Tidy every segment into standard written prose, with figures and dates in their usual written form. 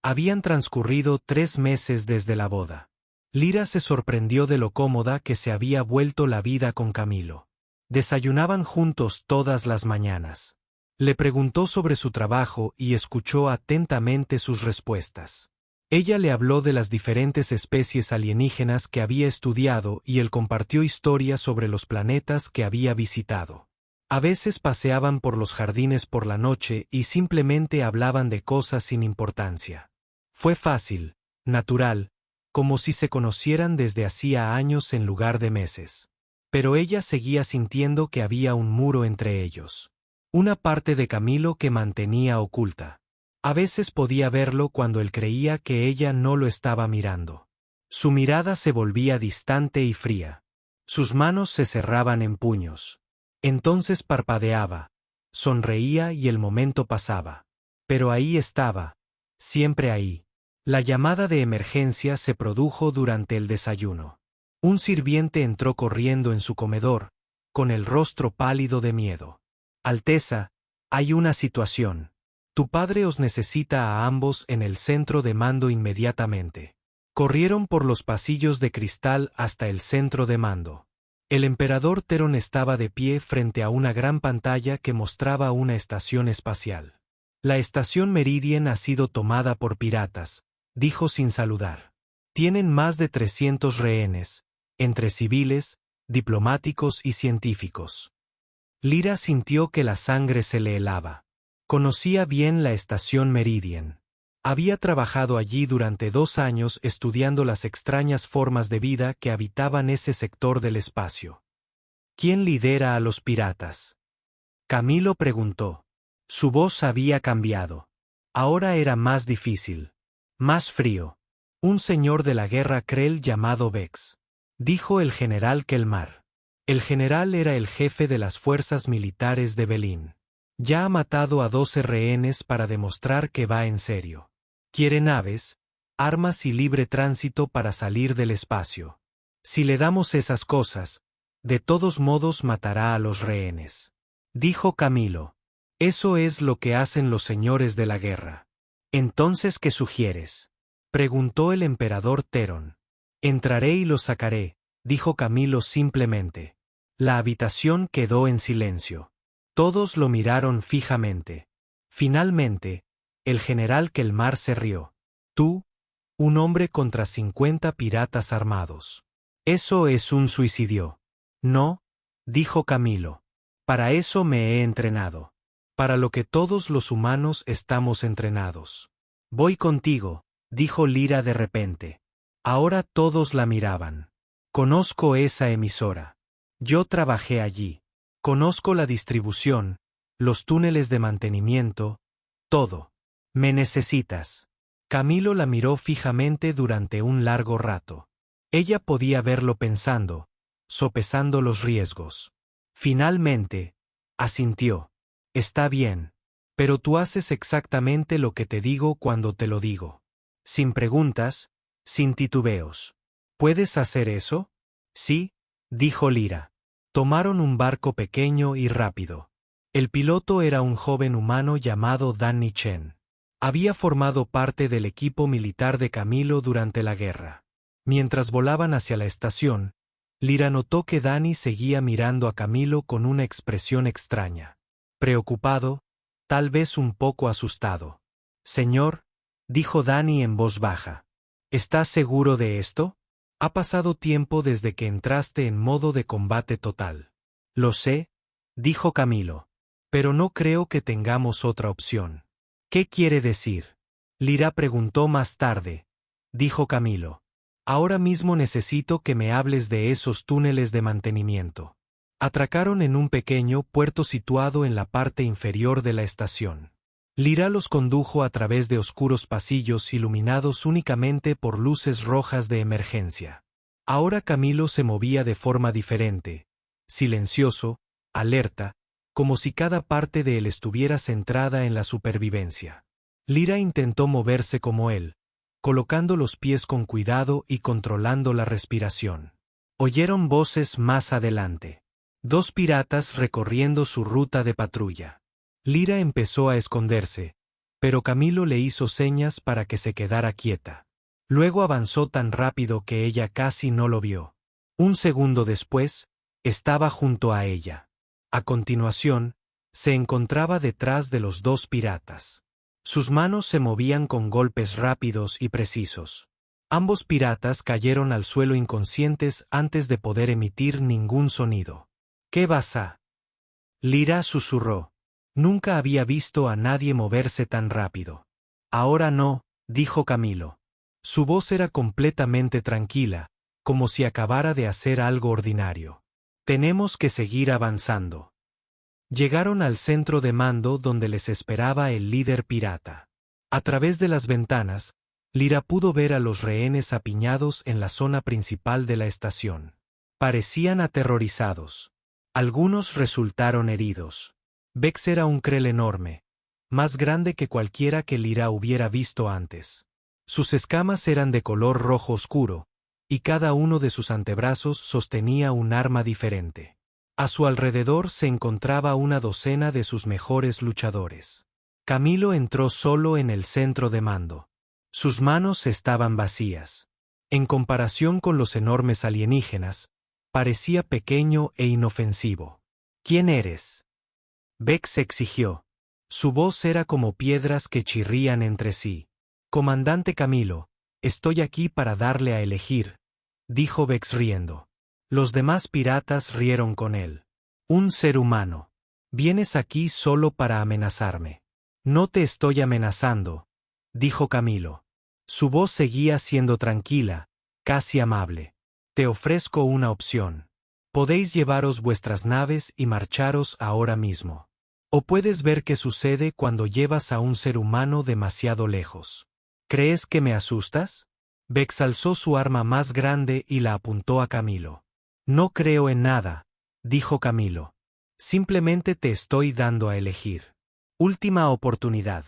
Habían transcurrido 3 meses desde la boda. Lyra se sorprendió de lo cómoda que se había vuelto la vida con Camilo. Desayunaban juntos todas las mañanas. Le preguntó sobre su trabajo y escuchó atentamente sus respuestas. Ella le habló de las diferentes especies alienígenas que había estudiado y él compartió historias sobre los planetas que había visitado. A veces paseaban por los jardines por la noche y simplemente hablaban de cosas sin importancia. Fue fácil, natural, como si se conocieran desde hacía años en lugar de meses. Pero ella seguía sintiendo que había un muro entre ellos. Una parte de Camilo que mantenía oculta. A veces podía verlo cuando él creía que ella no lo estaba mirando. Su mirada se volvía distante y fría. Sus manos se cerraban en puños. Entonces parpadeaba, sonreía y el momento pasaba. Pero ahí estaba, siempre ahí. La llamada de emergencia se produjo durante el desayuno. Un sirviente entró corriendo en su comedor, con el rostro pálido de miedo. Alteza, hay una situación. Tu padre os necesita a ambos en el centro de mando inmediatamente. Corrieron por los pasillos de cristal hasta el centro de mando. El emperador Teron estaba de pie frente a una gran pantalla que mostraba una estación espacial. La estación Meridian ha sido tomada por piratas, dijo sin saludar. Tienen más de 300 rehenes, entre civiles, diplomáticos y científicos. Lyra sintió que la sangre se le helaba. Conocía bien la estación Meridian. Había trabajado allí durante 2 años estudiando las extrañas formas de vida que habitaban ese sector del espacio. ¿Quién lidera a los piratas? Camilo preguntó. Su voz había cambiado. Ahora era más difícil. Más frío. Un señor de la guerra Krell llamado Vex. Dijo el general Kelmar. El general era el jefe de las fuerzas militares de Belín. Ya ha matado a 12 rehenes para demostrar que va en serio. Quiere naves, armas y libre tránsito para salir del espacio. Si le damos esas cosas, de todos modos matará a los rehenes. Dijo Camilo. Eso es lo que hacen los señores de la guerra. ¿Entonces qué sugieres? Preguntó el emperador Teron. Entraré y los sacaré, dijo Camilo simplemente. La habitación quedó en silencio. Todos lo miraron fijamente. Finalmente, el general Kelmar se rió. Tú, un hombre contra 50 piratas armados. Eso es un suicidio. No, dijo Camilo. Para eso me he entrenado. Para lo que todos los humanos estamos entrenados. Voy contigo, dijo Lyra de repente. Ahora todos la miraban. Conozco esa emisora. Yo trabajé allí. Conozco la distribución, los túneles de mantenimiento, todo. Me necesitas. Camilo la miró fijamente durante un largo rato. Ella podía verlo pensando, sopesando los riesgos. Finalmente, asintió. Está bien, pero tú haces exactamente lo que te digo cuando te lo digo. Sin preguntas, sin titubeos. ¿Puedes hacer eso? Sí, dijo Lyra. Tomaron un barco pequeño y rápido. El piloto era un joven humano llamado Danny Chen. Había formado parte del equipo militar de Camilo durante la guerra. Mientras volaban hacia la estación, Lyra notó que Danny seguía mirando a Camilo con una expresión extraña. Preocupado, tal vez un poco asustado. Señor, dijo Danny en voz baja. ¿Estás seguro de esto? Ha pasado tiempo desde que entraste en modo de combate total. Lo sé, dijo Camilo. Pero no creo que tengamos otra opción. ¿Qué quiere decir? Lyra preguntó más tarde. Dijo Camilo. Ahora mismo necesito que me hables de esos túneles de mantenimiento. Atracaron en un pequeño puerto situado en la parte inferior de la estación. Lyra los condujo a través de oscuros pasillos iluminados únicamente por luces rojas de emergencia. Ahora Camilo se movía de forma diferente, silencioso, alerta, como si cada parte de él estuviera centrada en la supervivencia. Lyra intentó moverse como él, colocando los pies con cuidado y controlando la respiración. Oyeron voces más adelante. 2 piratas recorriendo su ruta de patrulla. Lyra empezó a esconderse, pero Camilo le hizo señas para que se quedara quieta. Luego avanzó tan rápido que ella casi no lo vio. Un segundo después, estaba junto a ella. A continuación, se encontraba detrás de los dos piratas. Sus manos se movían con golpes rápidos y precisos. Ambos piratas cayeron al suelo inconscientes antes de poder emitir ningún sonido. ¿Qué vas a? Lyra susurró. Nunca había visto a nadie moverse tan rápido. Ahora no, dijo Camilo. Su voz era completamente tranquila, como si acabara de hacer algo ordinario. Tenemos que seguir avanzando. Llegaron al centro de mando donde les esperaba el líder pirata. A través de las ventanas, Lyra pudo ver a los rehenes apiñados en la zona principal de la estación. Parecían aterrorizados. Algunos resultaron heridos. Vex era un Krell enorme, más grande que cualquiera que Lyra hubiera visto antes. Sus escamas eran de color rojo oscuro, y cada uno de sus antebrazos sostenía un arma diferente. A su alrededor se encontraba una docena de sus mejores luchadores. Camilo entró solo en el centro de mando. Sus manos estaban vacías. En comparación con los enormes alienígenas, parecía pequeño e inofensivo. ¿Quién eres? Vex exigió. Su voz era como piedras que chirrían entre sí. Comandante Camilo, estoy aquí para darle a elegir, dijo Vex riendo. Los demás piratas rieron con él. Un ser humano. Vienes aquí solo para amenazarme. No te estoy amenazando, dijo Camilo. Su voz seguía siendo tranquila, casi amable. Te ofrezco una opción. Podéis llevaros vuestras naves y marcharos ahora mismo. O puedes ver qué sucede cuando llevas a un ser humano demasiado lejos. ¿Crees que me asustas? Vex alzó su arma más grande y la apuntó a Camilo. No creo en nada, dijo Camilo. Simplemente te estoy dando a elegir. Última oportunidad.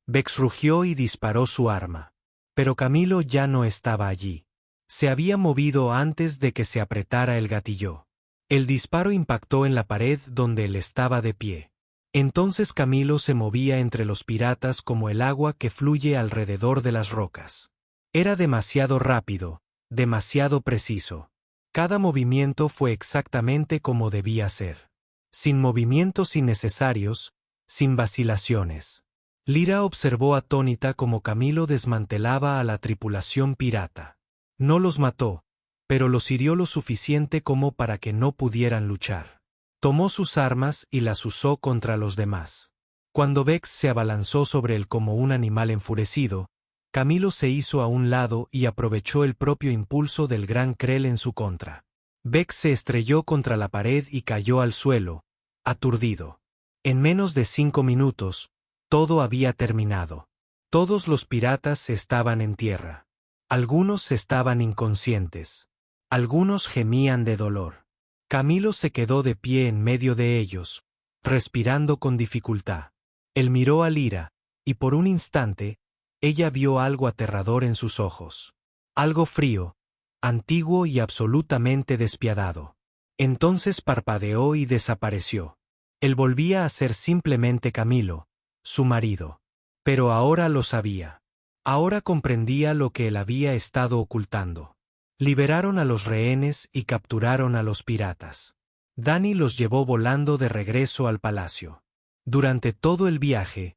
Vex rugió y disparó su arma. Pero Camilo ya no estaba allí. Se había movido antes de que se apretara el gatillo. El disparo impactó en la pared donde él estaba de pie. Entonces Camilo se movía entre los piratas como el agua que fluye alrededor de las rocas. Era demasiado rápido, demasiado preciso. Cada movimiento fue exactamente como debía ser. Sin movimientos innecesarios, sin vacilaciones. Lyra observó atónita cómo Camilo desmantelaba a la tripulación pirata. No los mató, pero los hirió lo suficiente como para que no pudieran luchar. Tomó sus armas y las usó contra los demás. Cuando Vex se abalanzó sobre él como un animal enfurecido, Camilo se hizo a un lado y aprovechó el propio impulso del gran Krell en su contra. Vex se estrelló contra la pared y cayó al suelo, aturdido. En menos de 5 minutos, todo había terminado. Todos los piratas estaban en tierra. Algunos estaban inconscientes. Algunos gemían de dolor. Camilo se quedó de pie en medio de ellos, respirando con dificultad. Él miró a Lyra, y por un instante, ella vio algo aterrador en sus ojos. Algo frío, antiguo y absolutamente despiadado. Entonces parpadeó y desapareció. Él volvía a ser simplemente Camilo, su marido. Pero ahora lo sabía. Ahora comprendía lo que él había estado ocultando. Liberaron a los rehenes y capturaron a los piratas. Dani los llevó volando de regreso al palacio. Durante todo el viaje,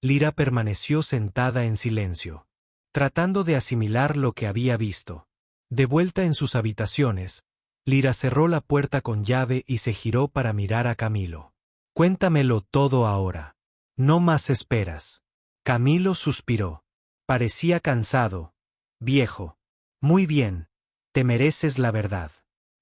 Lyra permaneció sentada en silencio, tratando de asimilar lo que había visto. De vuelta en sus habitaciones, Lyra cerró la puerta con llave y se giró para mirar a Camilo. Cuéntamelo todo ahora. No más esperas. Camilo suspiró. Parecía cansado, viejo. Muy bien. Te mereces la verdad.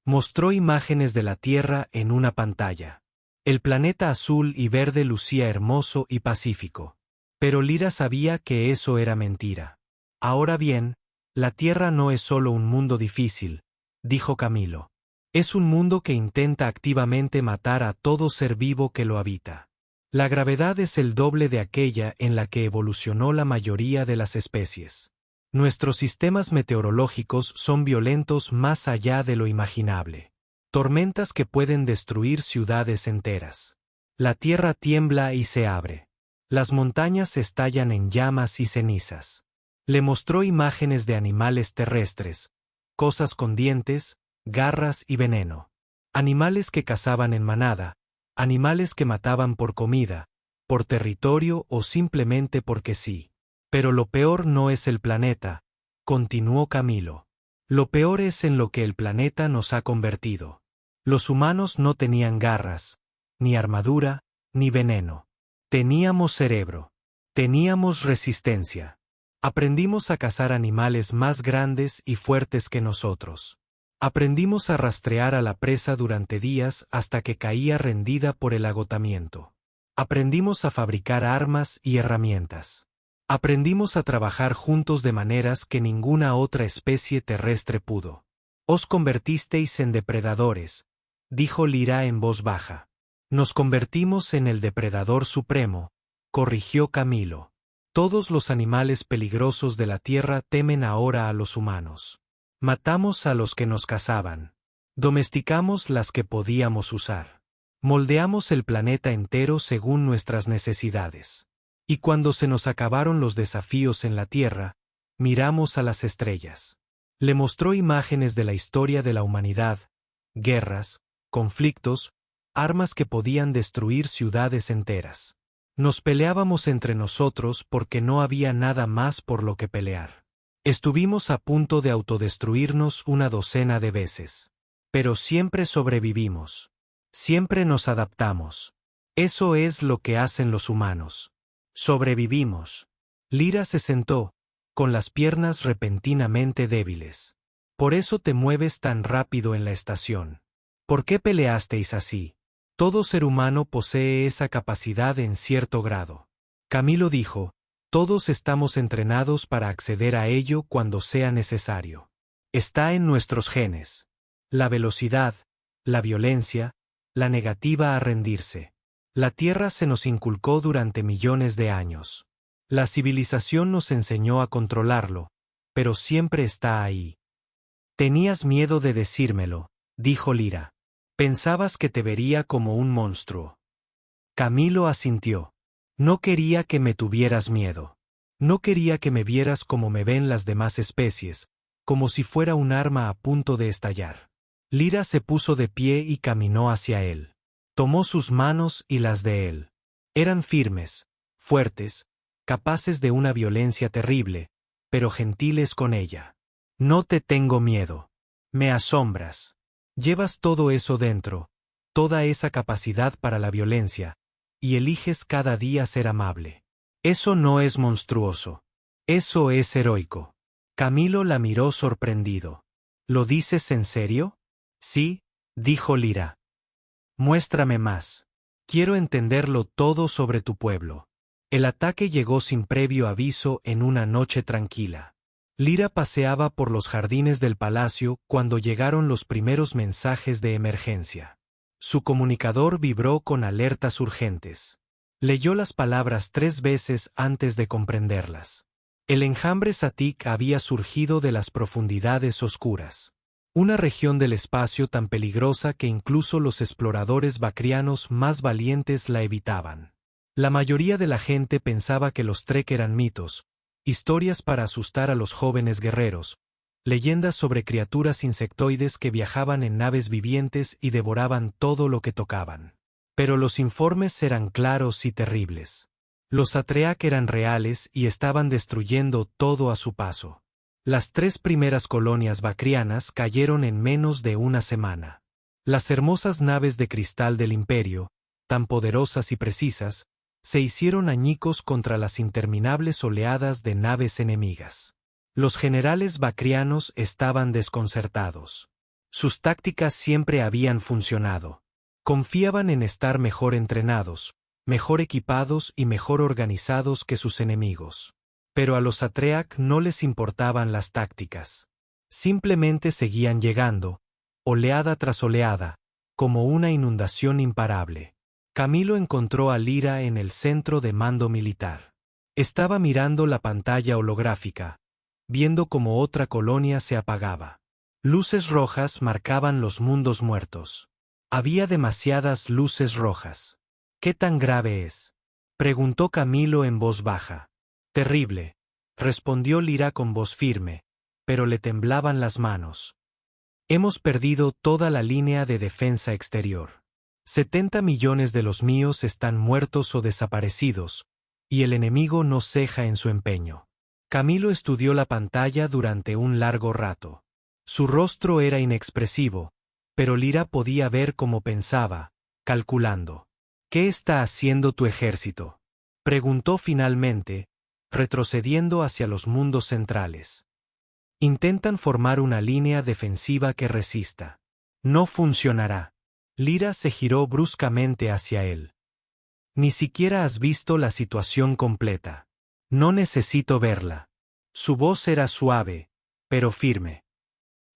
Mostró imágenes de la Tierra en una pantalla. El planeta azul y verde lucía hermoso y pacífico. Pero Lyra sabía que eso era mentira. Ahora bien, la Tierra no es solo un mundo difícil, dijo Camilo. Es un mundo que intenta activamente matar a todo ser vivo que lo habita. La gravedad es el doble de aquella en la que evolucionó la mayoría de las especies. Nuestros sistemas meteorológicos son violentos más allá de lo imaginable. Tormentas que pueden destruir ciudades enteras. La tierra tiembla y se abre. Las montañas estallan en llamas y cenizas. Le mostró imágenes de animales terrestres, cosas con dientes, garras y veneno. Animales que cazaban en manada, animales que mataban por comida, por territorio o simplemente porque sí. Pero lo peor no es el planeta, continuó Camilo. Lo peor es en lo que el planeta nos ha convertido. Los humanos no tenían garras, ni armadura, ni veneno. Teníamos cerebro. Teníamos resistencia. Aprendimos a cazar animales más grandes y fuertes que nosotros. Aprendimos a rastrear a la presa durante días hasta que caía rendida por el agotamiento. Aprendimos a fabricar armas y herramientas. Aprendimos a trabajar juntos de maneras que ninguna otra especie terrestre pudo. Os convertisteis en depredadores, dijo Lyra en voz baja. Nos convertimos en el depredador supremo, corrigió Camilo. Todos los animales peligrosos de la tierra temen ahora a los humanos. Matamos a los que nos cazaban. Domesticamos las que podíamos usar. Moldeamos el planeta entero según nuestras necesidades. Y cuando se nos acabaron los desafíos en la Tierra, miramos a las estrellas. Le mostró imágenes de la historia de la humanidad, guerras, conflictos, armas que podían destruir ciudades enteras. Nos peleábamos entre nosotros porque no había nada más por lo que pelear. Estuvimos a punto de autodestruirnos una docena de veces. Pero siempre sobrevivimos. Siempre nos adaptamos. Eso es lo que hacen los humanos. Sobrevivimos. Lyra se sentó, con las piernas repentinamente débiles. Por eso te mueves tan rápido en la estación. ¿Por qué peleasteis así? Todo ser humano posee esa capacidad en cierto grado. Camilo dijo, todos estamos entrenados para acceder a ello cuando sea necesario. Está en nuestros genes. La velocidad, la violencia, la negativa a rendirse. La Tierra se nos inculcó durante millones de años. La civilización nos enseñó a controlarlo, pero siempre está ahí. Tenías miedo de decírmelo, dijo Lyra. Pensabas que te vería como un monstruo. Camilo asintió. No quería que me tuvieras miedo. No quería que me vieras como me ven las demás especies, como si fuera un arma a punto de estallar. Lyra se puso de pie y caminó hacia él. Tomó sus manos y las de él. Eran firmes, fuertes, capaces de una violencia terrible, pero gentiles con ella. No te tengo miedo. Me asombras. Llevas todo eso dentro, toda esa capacidad para la violencia, y eliges cada día ser amable. Eso no es monstruoso. Eso es heroico. Camilo la miró sorprendido. ¿Lo dices en serio? Sí, dijo Lyra. Muéstrame más. Quiero entenderlo todo sobre tu pueblo. El ataque llegó sin previo aviso en una noche tranquila. Lyra paseaba por los jardines del palacio cuando llegaron los primeros mensajes de emergencia. Su comunicador vibró con alertas urgentes. Leyó las palabras 3 veces antes de comprenderlas. El enjambre Satik había surgido de las profundidades oscuras. Una región del espacio tan peligrosa que incluso los exploradores bacrianos más valientes la evitaban. La mayoría de la gente pensaba que los Trek eran mitos, historias para asustar a los jóvenes guerreros, leyendas sobre criaturas insectoides que viajaban en naves vivientes y devoraban todo lo que tocaban. Pero los informes eran claros y terribles. Los Atreak eran reales y estaban destruyendo todo a su paso. Las 3 primeras colonias bacrianas cayeron en menos de una semana. Las hermosas naves de cristal del Imperio, tan poderosas y precisas, se hicieron añicos contra las interminables oleadas de naves enemigas. Los generales bacrianos estaban desconcertados. Sus tácticas siempre habían funcionado. Confiaban en estar mejor entrenados, mejor equipados y mejor organizados que sus enemigos. Pero a los Atreak no les importaban las tácticas. Simplemente seguían llegando, oleada tras oleada, como una inundación imparable. Camilo encontró a Lyra en el centro de mando militar. Estaba mirando la pantalla holográfica, viendo cómo otra colonia se apagaba. Luces rojas marcaban los mundos muertos. Había demasiadas luces rojas. ¿Qué tan grave es?, Preguntó Camilo en voz baja. Terrible, respondió Lyra con voz firme, pero le temblaban las manos. Hemos perdido toda la línea de defensa exterior. 70 millones de los míos están muertos o desaparecidos, y el enemigo no ceja en su empeño. Camilo estudió la pantalla durante un largo rato. Su rostro era inexpresivo, pero Lyra podía ver cómo pensaba, calculando. ¿Qué está haciendo tu ejército?, preguntó finalmente, retrocediendo hacia los mundos centrales. Intentan formar una línea defensiva que resista. No funcionará. Lyra se giró bruscamente hacia él. Ni siquiera has visto la situación completa. No necesito verla. Su voz era suave, pero firme.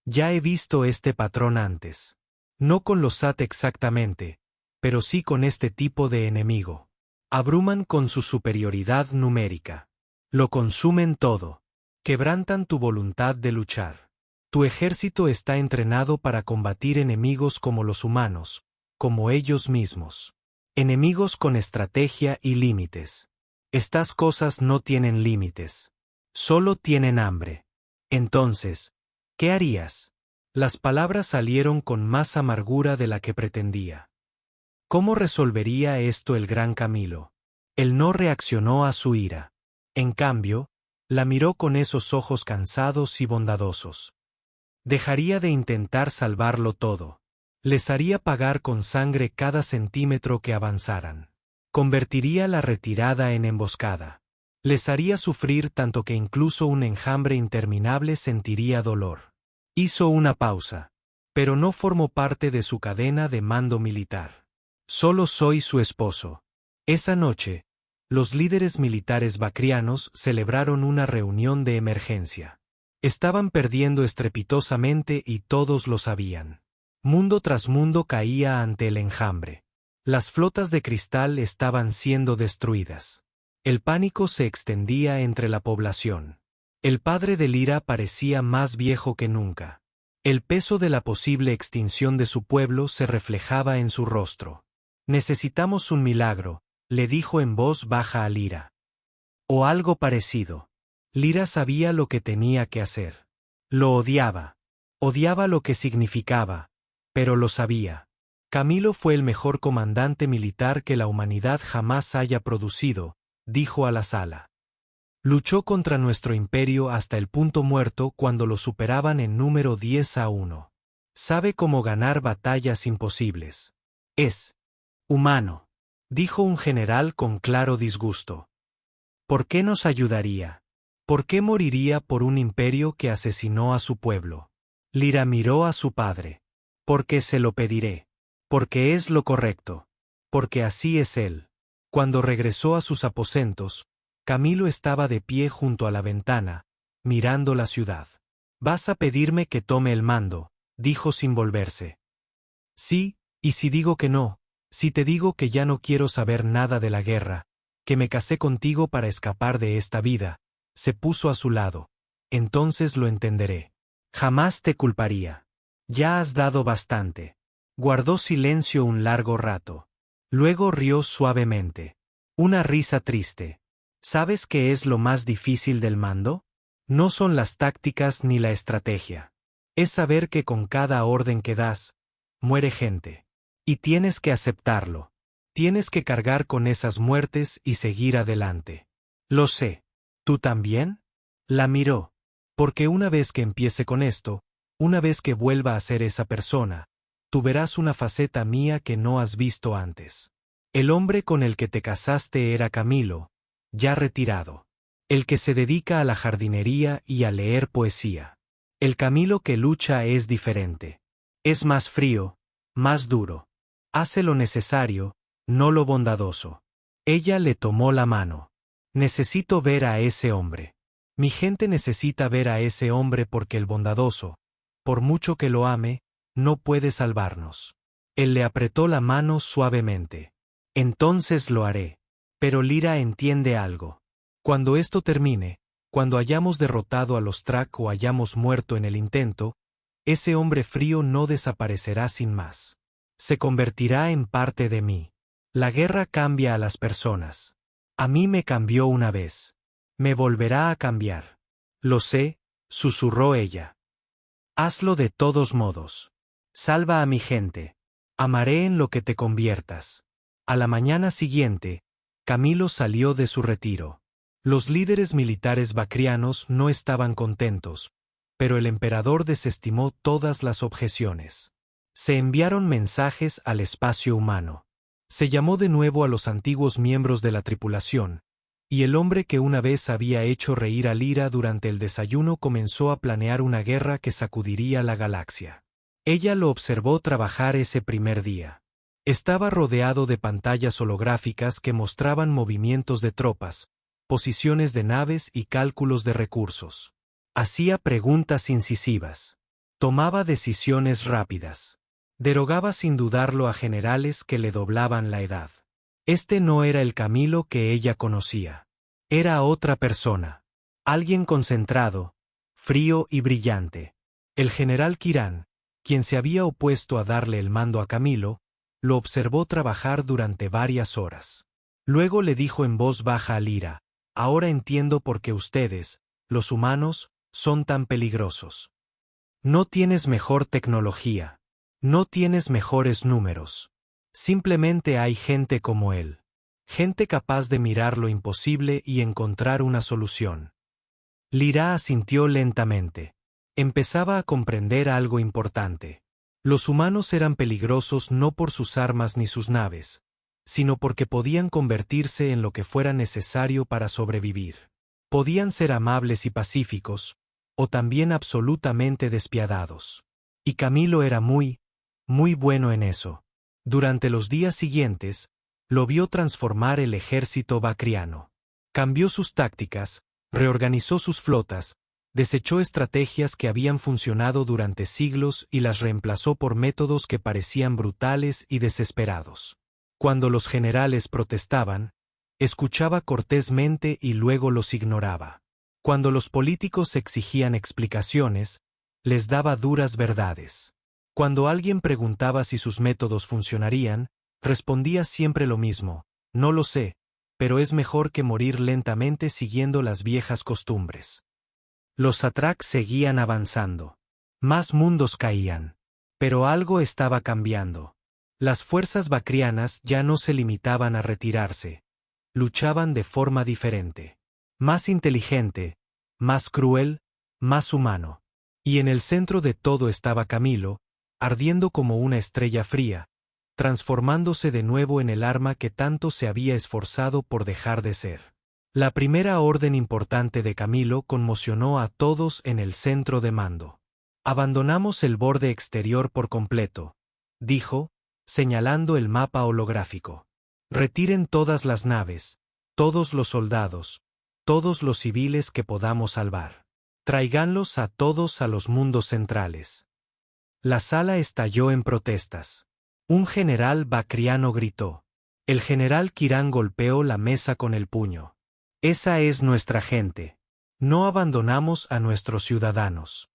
Ya he visto este patrón antes. No con los SAT exactamente, pero sí con este tipo de enemigo. Abruman con su superioridad numérica. Lo consumen todo. Quebrantan tu voluntad de luchar. Tu ejército está entrenado para combatir enemigos como los humanos, como ellos mismos. Enemigos con estrategia y límites. Estas cosas no tienen límites. Solo tienen hambre. Entonces, ¿qué harías? Las palabras salieron con más amargura de la que pretendía. ¿Cómo resolvería esto el gran Camilo? Él no reaccionó a su ira. En cambio, la miró con esos ojos cansados y bondadosos. Dejaría de intentar salvarlo todo. Les haría pagar con sangre cada centímetro que avanzaran. Convertiría la retirada en emboscada. Les haría sufrir tanto que incluso un enjambre interminable sentiría dolor. Hizo una pausa, pero no formó parte de su cadena de mando militar. Solo soy su esposo. Esa noche, los líderes militares bacrianos celebraron una reunión de emergencia. Estaban perdiendo estrepitosamente y todos lo sabían. Mundo tras mundo caía ante el enjambre. Las flotas de cristal estaban siendo destruidas. El pánico se extendía entre la población. El padre de Lyra parecía más viejo que nunca. El peso de la posible extinción de su pueblo se reflejaba en su rostro. Necesitamos un milagro, le dijo en voz baja a Lyra. O algo parecido. Lyra sabía lo que tenía que hacer. Lo odiaba. Odiaba lo que significaba, pero lo sabía. Camilo fue el mejor comandante militar que la humanidad jamás haya producido, dijo a la sala. Luchó contra nuestro imperio hasta el punto muerto cuando lo superaban en número 10-1. Sabe cómo ganar batallas imposibles. Es humano, dijo un general con claro disgusto. ¿Por qué nos ayudaría? ¿Por qué moriría por un imperio que asesinó a su pueblo? Lyra miró a su padre. Porque se lo pediré. Porque es lo correcto. Porque así es él. Cuando regresó a sus aposentos, Camilo estaba de pie junto a la ventana, mirando la ciudad. «Vas a pedirme que tome el mando», dijo sin volverse. «Sí, y si digo que no, si te digo que ya no quiero saber nada de la guerra, que me casé contigo para escapar de esta vida», se puso a su lado. «Entonces lo entenderé. Jamás te culparía. Ya has dado bastante». Guardó silencio un largo rato. Luego rió suavemente. Una risa triste. ¿Sabes qué es lo más difícil del mando? No son las tácticas ni la estrategia. Es saber que con cada orden que das, muere gente. Y tienes que aceptarlo. Tienes que cargar con esas muertes y seguir adelante. Lo sé. ¿Tú también? La miró. Porque una vez que empiece con esto, una vez que vuelva a ser esa persona, tú verás una faceta mía que no has visto antes. El hombre con el que te casaste era Camilo, ya retirado. El que se dedica a la jardinería y a leer poesía. El Camilo que lucha es diferente. Es más frío, más duro. Hace lo necesario, no lo bondadoso. Ella le tomó la mano. Necesito ver a ese hombre. Mi gente necesita ver a ese hombre porque el bondadoso, por mucho que lo ame, no puede salvarnos. Él le apretó la mano suavemente. Entonces lo haré. Pero Lyra entiende algo. Cuando esto termine, cuando hayamos derrotado a los Track o hayamos muerto en el intento, ese hombre frío no desaparecerá sin más. Se convertirá en parte de mí. La guerra cambia a las personas. A mí me cambió una vez. Me volverá a cambiar. Lo sé, susurró ella. Hazlo de todos modos. Salva a mi gente. Amaré en lo que te conviertas. A la mañana siguiente, Camilo salió de su retiro. Los líderes militares bacrianos no estaban contentos, pero el emperador desestimó todas las objeciones. Se enviaron mensajes al espacio humano. Se llamó de nuevo a los antiguos miembros de la tripulación, y el hombre que una vez había hecho reír a Lyra durante el desayuno comenzó a planear una guerra que sacudiría la galaxia. Ella lo observó trabajar ese primer día. Estaba rodeado de pantallas holográficas que mostraban movimientos de tropas, posiciones de naves y cálculos de recursos. Hacía preguntas incisivas. Tomaba decisiones rápidas. Derogaba sin dudarlo a generales que le doblaban la edad. Este no era el Camilo que ella conocía. Era otra persona. Alguien concentrado, frío y brillante. El general Kiran, quien se había opuesto a darle el mando a Camilo, lo observó trabajar durante varias horas. Luego le dijo en voz baja a Lyra: «Ahora entiendo por qué ustedes, los humanos, son tan peligrosos. No tienes mejor tecnología. No tienes mejores números. Simplemente hay gente como él. Gente capaz de mirar lo imposible y encontrar una solución». Lyra asintió lentamente. Empezaba a comprender algo importante. Los humanos eran peligrosos no por sus armas ni sus naves, sino porque podían convertirse en lo que fuera necesario para sobrevivir. Podían ser amables y pacíficos, o también absolutamente despiadados. Y Camilo era muy bueno en eso. Durante los días siguientes, lo vio transformar el ejército bacriano. Cambió sus tácticas, reorganizó sus flotas, desechó estrategias que habían funcionado durante siglos y las reemplazó por métodos que parecían brutales y desesperados. Cuando los generales protestaban, escuchaba cortésmente y luego los ignoraba. Cuando los políticos exigían explicaciones, les daba duras verdades. Cuando alguien preguntaba si sus métodos funcionarían, respondía siempre lo mismo: «No lo sé, pero es mejor que morir lentamente siguiendo las viejas costumbres». Los Atrak seguían avanzando. Más mundos caían. Pero algo estaba cambiando. Las fuerzas bacrianas ya no se limitaban a retirarse. Luchaban de forma diferente. Más inteligente, más cruel, más humano. Y en el centro de todo estaba Camilo, ardiendo como una estrella fría, transformándose de nuevo en el arma que tanto se había esforzado por dejar de ser. La primera orden importante de Camilo conmocionó a todos en el centro de mando. «Abandonamos el borde exterior por completo», dijo, señalando el mapa holográfico. «Retiren todas las naves, todos los soldados, todos los civiles que podamos salvar. Tráiganlos a todos a los mundos centrales». La sala estalló en protestas. Un general bacriano gritó. El general Kiran golpeó la mesa con el puño. «Esa es nuestra gente. No abandonamos a nuestros ciudadanos».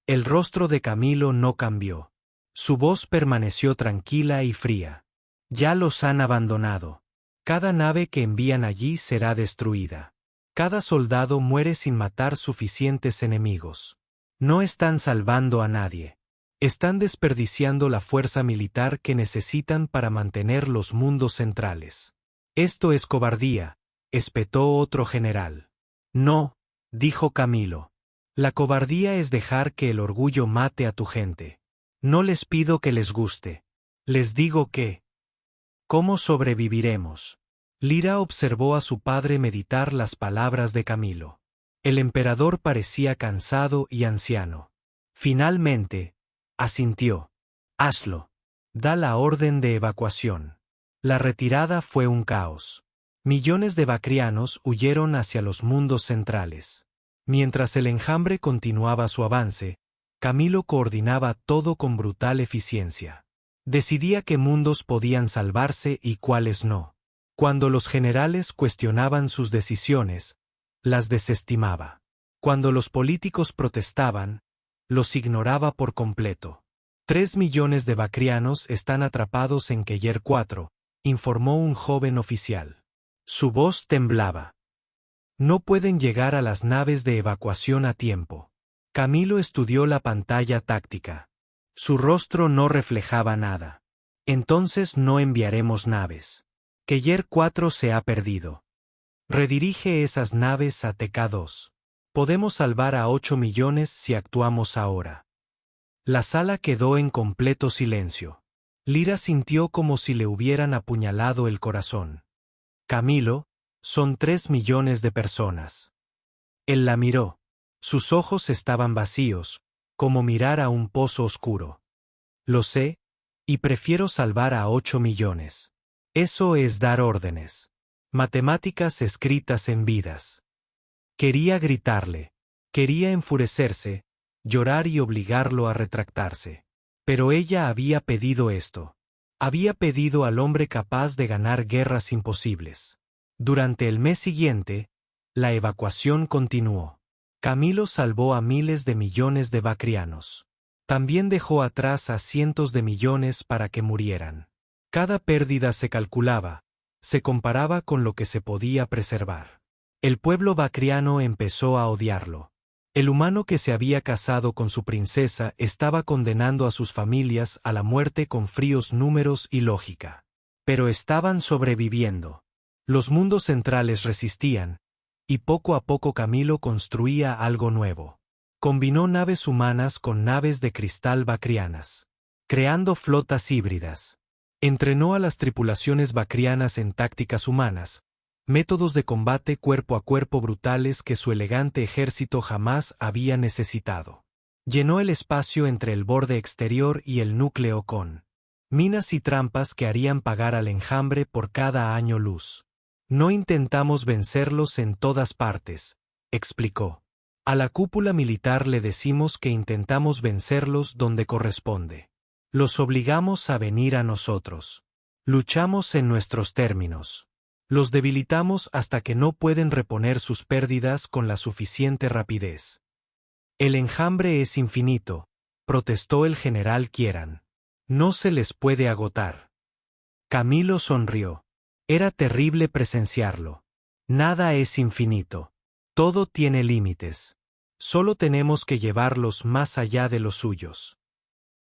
El rostro de Camilo no cambió. Su voz permaneció tranquila y fría. «Ya los han abandonado. Cada nave que envían allí será destruida. Cada soldado muere sin matar suficientes enemigos. No están salvando a nadie. Están desperdiciando la fuerza militar que necesitan para mantener los mundos centrales. Esto es cobardía», espetó otro general. «No», dijo Camilo. «La cobardía es dejar que el orgullo mate a tu gente. No les pido que les guste. Les digo que... ¿Cómo sobreviviremos?». Lyra observó a su padre meditar las palabras de Camilo. El emperador parecía cansado y anciano. Finalmente, asintió. «Hazlo. Da la orden de evacuación». La retirada fue un caos. Millones de bacrianos huyeron hacia los mundos centrales. Mientras el enjambre continuaba su avance, Camilo coordinaba todo con brutal eficiencia. Decidía qué mundos podían salvarse y cuáles no. Cuando los generales cuestionaban sus decisiones, las desestimaba. Cuando los políticos protestaban, los ignoraba por completo. 3 millones de bacrianos están atrapados en Keyer 4, informó un joven oficial. Su voz temblaba. No pueden llegar a las naves de evacuación a tiempo. Camilo estudió la pantalla táctica. Su rostro no reflejaba nada. Entonces no enviaremos naves. Keller 4 se ha perdido. Redirige esas naves a TK2. Podemos salvar a 8 millones si actuamos ahora. La sala quedó en completo silencio. Lyra sintió como si le hubieran apuñalado el corazón. Camilo, son 3 millones de personas. Él la miró. Sus ojos estaban vacíos, como mirar a un pozo oscuro. Lo sé, y prefiero salvar a 8 millones. Eso es dar órdenes. Matemáticas escritas en vidas. Quería gritarle. Quería enfurecerse, llorar y obligarlo a retractarse. Pero ella había pedido esto. Había pedido al hombre capaz de ganar guerras imposibles. Durante el mes siguiente, la evacuación continuó. Camilo salvó a miles de millones de bacrianos. También dejó atrás a cientos de millones para que murieran. Cada pérdida se calculaba, se comparaba con lo que se podía preservar. El pueblo bacriano empezó a odiarlo. El humano que se había casado con su princesa estaba condenando a sus familias a la muerte con fríos números y lógica. Pero estaban sobreviviendo. Los mundos centrales resistían, y poco a poco Camilo construía algo nuevo. Combinó naves humanas con naves de cristal bacrianas, creando flotas híbridas. Entrenó a las tripulaciones bacrianas en tácticas humanas, métodos de combate cuerpo a cuerpo brutales que su elegante ejército jamás había necesitado. Llenó el espacio entre el borde exterior y el núcleo con minas y trampas que harían pagar al enjambre por cada año luz. No intentamos vencerlos en todas partes, explicó. A la cúpula militar le decimos que intentamos vencerlos donde corresponde. Los obligamos a venir a nosotros. Luchamos en nuestros términos. Los debilitamos hasta que no pueden reponer sus pérdidas con la suficiente rapidez. El enjambre es infinito, protestó el general Kieran. No se les puede agotar. Camilo sonrió. Era terrible presenciarlo. Nada es infinito. Todo tiene límites. Solo tenemos que llevarlos más allá de los suyos.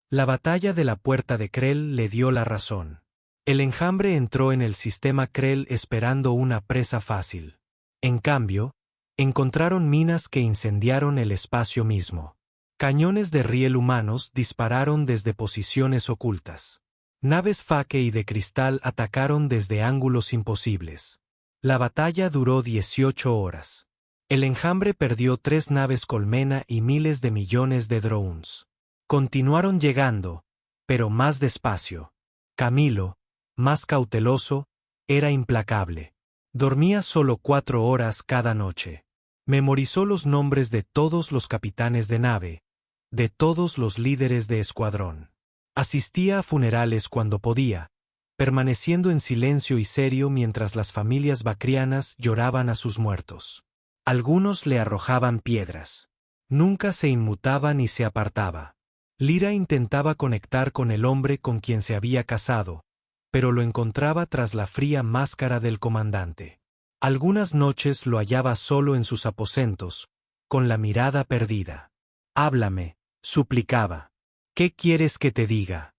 La batalla de la Puerta de Krell le dio la razón. El enjambre entró en el sistema Krell esperando una presa fácil. En cambio, encontraron minas que incendiaron el espacio mismo. Cañones de riel humanos dispararon desde posiciones ocultas. Naves Fake y de cristal atacaron desde ángulos imposibles. La batalla duró 18 horas. El enjambre perdió 3 naves colmena y miles de millones de drones. Continuaron llegando, pero más despacio. Camilo, más cauteloso, era implacable. Dormía solo 4 horas cada noche. Memorizó los nombres de todos los capitanes de nave, de todos los líderes de escuadrón. Asistía a funerales cuando podía, permaneciendo en silencio y serio mientras las familias bacrianas lloraban a sus muertos. Algunos le arrojaban piedras. Nunca se inmutaba ni se apartaba. Lyra intentaba conectar con el hombre con quien se había casado, pero lo encontraba tras la fría máscara del comandante. Algunas noches lo hallaba solo en sus aposentos, con la mirada perdida. «Háblame», suplicaba. «¿Qué quieres que te diga?»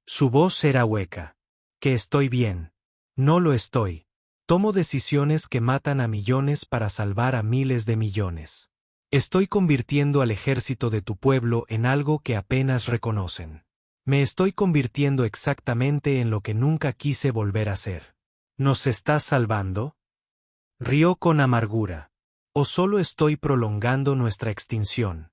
Su voz era hueca. «Que estoy bien. No lo estoy. Tomo decisiones que matan a millones para salvar a miles de millones. Estoy convirtiendo al ejército de tu pueblo en algo que apenas reconocen. Me estoy convirtiendo exactamente en lo que nunca quise volver a ser. ¿Nos estás salvando?» Rió con amargura. «¿O solo estoy prolongando nuestra extinción?»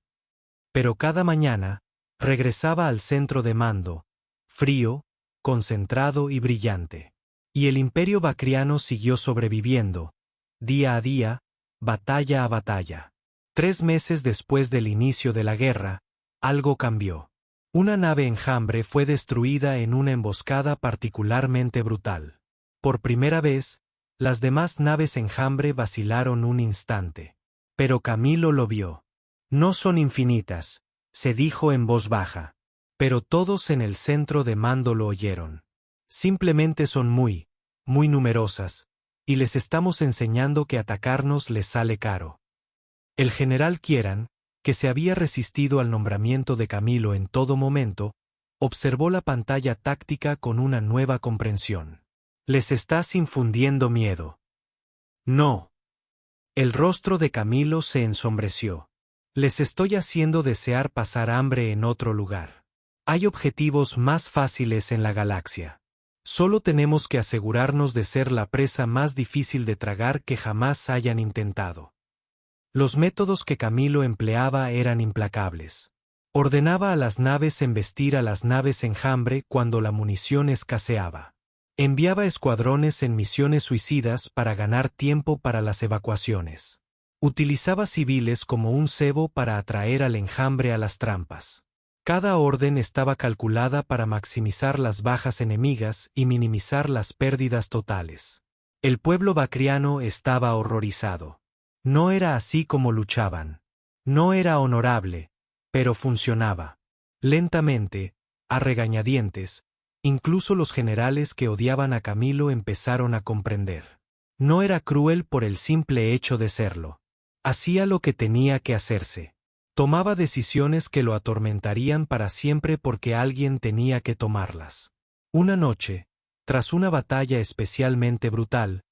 Pero cada mañana, regresaba al centro de mando, frío, concentrado y brillante. Y el imperio bacriano siguió sobreviviendo, día a día, batalla a batalla. 3 meses después del inicio de la guerra, algo cambió. Una nave enjambre fue destruida en una emboscada particularmente brutal. Por primera vez, las demás naves enjambre vacilaron un instante. Pero Camilo lo vio. «No son infinitas», se dijo en voz baja. Pero todos en el centro de mando lo oyeron. «Simplemente son muy numerosas, y les estamos enseñando que atacarnos les sale caro. El general Kieran, que se había resistido al nombramiento de Camilo en todo momento, observó la pantalla táctica con una nueva comprensión. Les estás infundiendo miedo. No. El rostro de Camilo se ensombreció. Les estoy haciendo desear pasar hambre en otro lugar. Hay objetivos más fáciles en la galaxia. Solo tenemos que asegurarnos de ser la presa más difícil de tragar que jamás hayan intentado. Los métodos que Camilo empleaba eran implacables. Ordenaba a las naves embestir a las naves enjambre cuando la munición escaseaba. Enviaba escuadrones en misiones suicidas para ganar tiempo para las evacuaciones. Utilizaba civiles como un cebo para atraer al enjambre a las trampas. Cada orden estaba calculada para maximizar las bajas enemigas y minimizar las pérdidas totales. El pueblo bacriano estaba horrorizado. No era así como luchaban. No era honorable, pero funcionaba. Lentamente, a regañadientes, incluso los generales que odiaban a Camilo empezaron a comprender. No era cruel por el simple hecho de serlo. Hacía lo que tenía que hacerse. Tomaba decisiones que lo atormentarían para siempre porque alguien tenía que tomarlas. Una noche, tras una batalla especialmente brutal,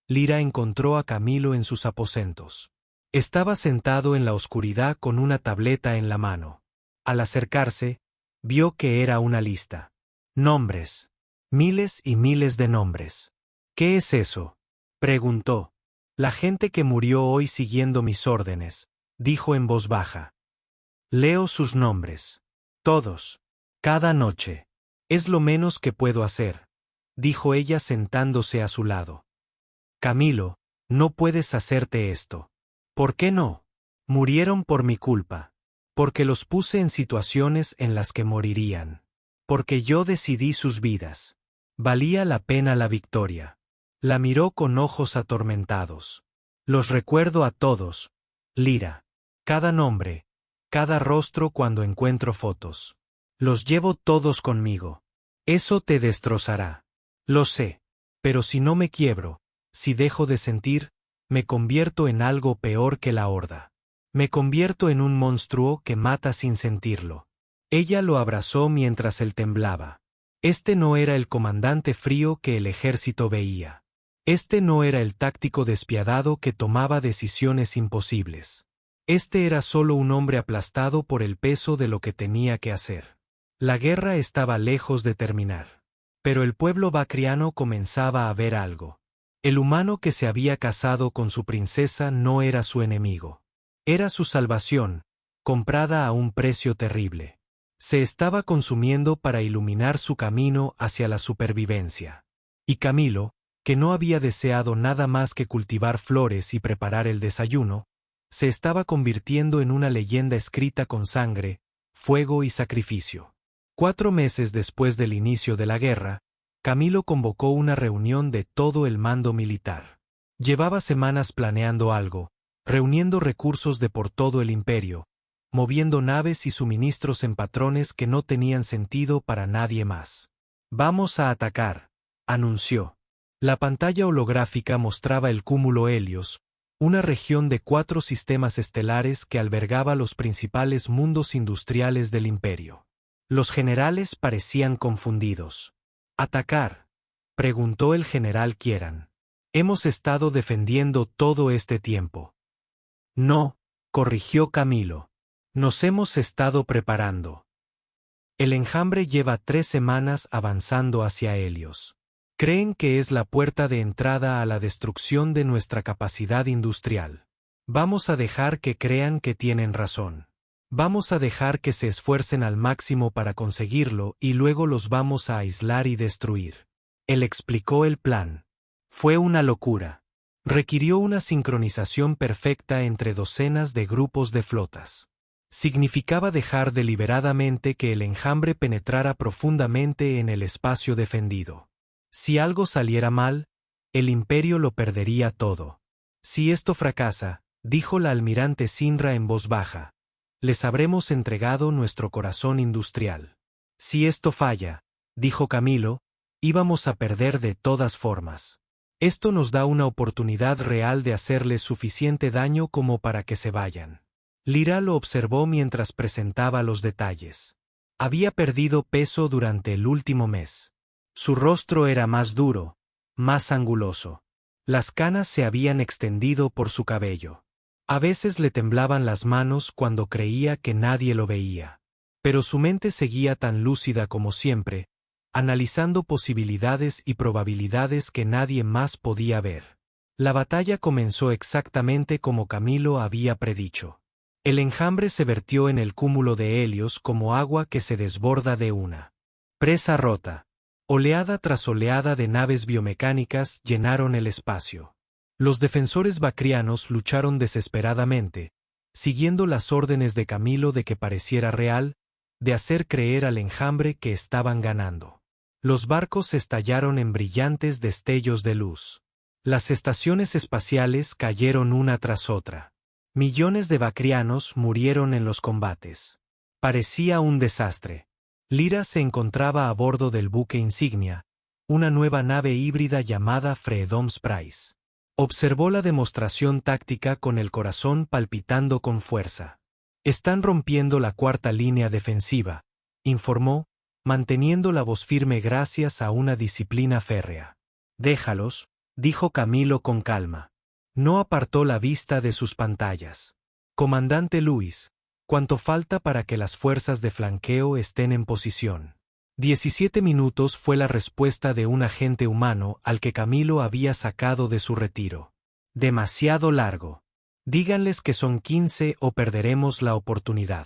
Lyra encontró a Camilo en sus aposentos. Estaba sentado en la oscuridad con una tableta en la mano. Al acercarse, vio que era una lista. Nombres. Miles y miles de nombres. ¿Qué es eso?, preguntó. La gente que murió hoy siguiendo mis órdenes, dijo en voz baja. Leo sus nombres. Todos. Cada noche. Es lo menos que puedo hacer, dijo ella sentándose a su lado. Camilo, no puedes hacerte esto. ¿Por qué no? Murieron por mi culpa. Porque los puse en situaciones en las que morirían. Porque yo decidí sus vidas. Valía la pena la victoria. La miró con ojos atormentados. Los recuerdo a todos, Lyra. Cada nombre, cada rostro cuando encuentro fotos. Los llevo todos conmigo. Eso te destrozará. Lo sé. Pero si no me quiebro, si dejo de sentir, me convierto en algo peor que la horda. Me convierto en un monstruo que mata sin sentirlo. Ella lo abrazó mientras él temblaba. Este no era el comandante frío que el ejército veía. Este no era el táctico despiadado que tomaba decisiones imposibles. Este era solo un hombre aplastado por el peso de lo que tenía que hacer. La guerra estaba lejos de terminar. Pero el pueblo bacriano comenzaba a ver algo. El humano que se había casado con su princesa no era su enemigo. Era su salvación, comprada a un precio terrible. Se estaba consumiendo para iluminar su camino hacia la supervivencia. Y Camilo, que no había deseado nada más que cultivar flores y preparar el desayuno, se estaba convirtiendo en una leyenda escrita con sangre, fuego y sacrificio. 4 meses después del inicio de la guerra, Camilo convocó una reunión de todo el mando militar. Llevaba semanas planeando algo, reuniendo recursos de por todo el imperio, moviendo naves y suministros en patrones que no tenían sentido para nadie más. Vamos a atacar, anunció. La pantalla holográfica mostraba el cúmulo Helios, una región de 4 sistemas estelares que albergaba los principales mundos industriales del imperio. Los generales parecían confundidos. ¿Atacar?, preguntó el general Kieran. Hemos estado defendiendo todo este tiempo. No, corrigió Camilo. Nos hemos estado preparando. El enjambre lleva 3 semanas avanzando hacia Helios. Creen que es la puerta de entrada a la destrucción de nuestra capacidad industrial. Vamos a dejar que crean que tienen razón. Vamos a dejar que se esfuercen al máximo para conseguirlo y luego los vamos a aislar y destruir. Él explicó el plan. Fue una locura. Requirió una sincronización perfecta entre docenas de grupos de flotas. Significaba dejar deliberadamente que el enjambre penetrara profundamente en el espacio defendido. Si algo saliera mal, el imperio lo perdería todo. Si esto fracasa, dijo la almirante Sinra en voz baja, les habremos entregado nuestro corazón industrial. Si esto falla, dijo Camilo, íbamos a perder de todas formas. Esto nos da una oportunidad real de hacerles suficiente daño como para que se vayan. Lyra lo observó mientras presentaba los detalles. Había perdido peso durante el último mes. Su rostro era más duro, más anguloso. Las canas se habían extendido por su cabello. A veces le temblaban las manos cuando creía que nadie lo veía. Pero su mente seguía tan lúcida como siempre, analizando posibilidades y probabilidades que nadie más podía ver. La batalla comenzó exactamente como Camilo había predicho. El enjambre se vertió en el cúmulo de Helios como agua que se desborda de una presa rota. Oleada tras oleada de naves biomecánicas llenaron el espacio. Los defensores bacrianos lucharon desesperadamente, siguiendo las órdenes de Camilo de que pareciera real, de hacer creer al enjambre que estaban ganando. Los barcos estallaron en brillantes destellos de luz. Las estaciones espaciales cayeron una tras otra. Millones de bacrianos murieron en los combates. Parecía un desastre. Lyra se encontraba a bordo del buque insignia, una nueva nave híbrida llamada Freedom's Prize. Observó la demostración táctica con el corazón palpitando con fuerza. Están rompiendo la cuarta línea defensiva, informó, manteniendo la voz firme gracias a una disciplina férrea. Déjalos, dijo Camilo con calma. No apartó la vista de sus pantallas. Comandante Luis, ¿cuánto falta para que las fuerzas de flanqueo estén en posición? 17 minutos fue la respuesta de un agente humano al que Camilo había sacado de su retiro. Demasiado largo. Díganles que son 15 o perderemos la oportunidad.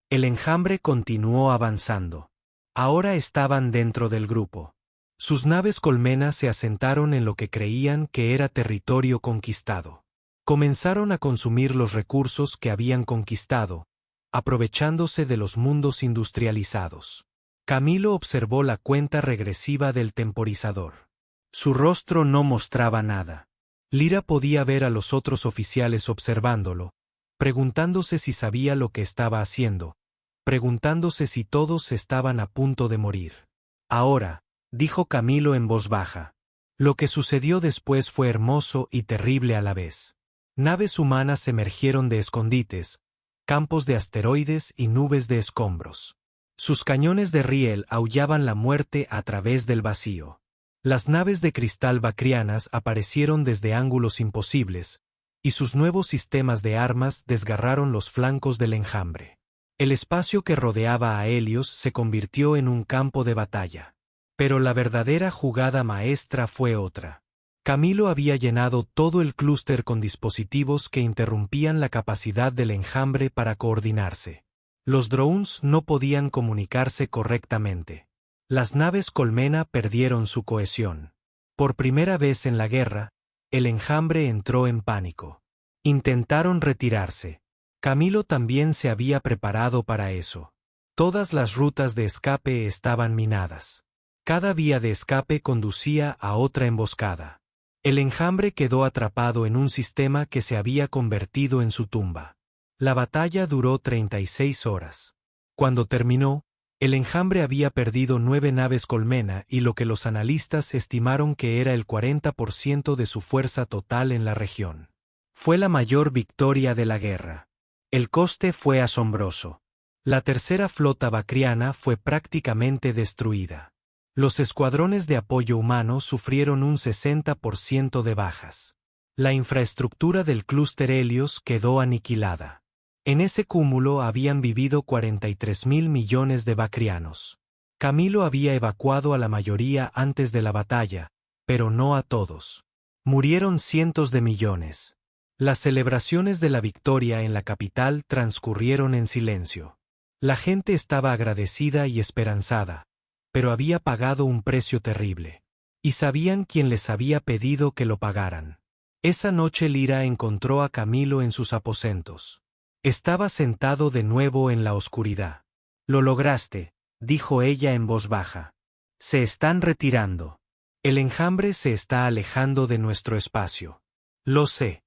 El enjambre continuó avanzando. Ahora estaban dentro del grupo. Sus naves colmenas se asentaron en lo que creían que era territorio conquistado. Comenzaron a consumir los recursos que habían conquistado, aprovechándose de los mundos industrializados. Camilo observó la cuenta regresiva del temporizador. Su rostro no mostraba nada. Lyra podía ver a los otros oficiales observándolo, preguntándose si sabía lo que estaba haciendo, preguntándose si todos estaban a punto de morir. Ahora, dijo Camilo en voz baja. Lo que sucedió después fue hermoso y terrible a la vez. Naves humanas emergieron de escondites, campos de asteroides y nubes de escombros. Sus cañones de riel aullaban la muerte a través del vacío. Las naves de cristal bacrianas aparecieron desde ángulos imposibles, y sus nuevos sistemas de armas desgarraron los flancos del enjambre. El espacio que rodeaba a Helios se convirtió en un campo de batalla. Pero la verdadera jugada maestra fue otra. Camilo había llenado todo el clúster con dispositivos que interrumpían la capacidad del enjambre para coordinarse. Los drones no podían comunicarse correctamente. Las naves colmena perdieron su cohesión. Por primera vez en la guerra, el enjambre entró en pánico. Intentaron retirarse. Camilo también se había preparado para eso. Todas las rutas de escape estaban minadas. Cada vía de escape conducía a otra emboscada. El enjambre quedó atrapado en un sistema que se había convertido en su tumba. La batalla duró 36 horas. Cuando terminó, el enjambre había perdido 9 naves colmena y lo que los analistas estimaron que era el 40% de su fuerza total en la región. Fue la mayor victoria de la guerra. El coste fue asombroso. La tercera flota bacriana fue prácticamente destruida. Los escuadrones de apoyo humano sufrieron un 60% de bajas. La infraestructura del clúster Helios quedó aniquilada. En ese cúmulo habían vivido 43.000 millones de bacrianos. Camilo había evacuado a la mayoría antes de la batalla, pero no a todos. Murieron cientos de millones. Las celebraciones de la victoria en la capital transcurrieron en silencio. La gente estaba agradecida y esperanzada, pero había pagado un precio terrible. Y sabían quién les había pedido que lo pagaran. Esa noche Lyra encontró a Camilo en sus aposentos. Estaba sentado de nuevo en la oscuridad. «Lo lograste», dijo ella en voz baja. «Se están retirando. El enjambre se está alejando de nuestro espacio». «Lo sé».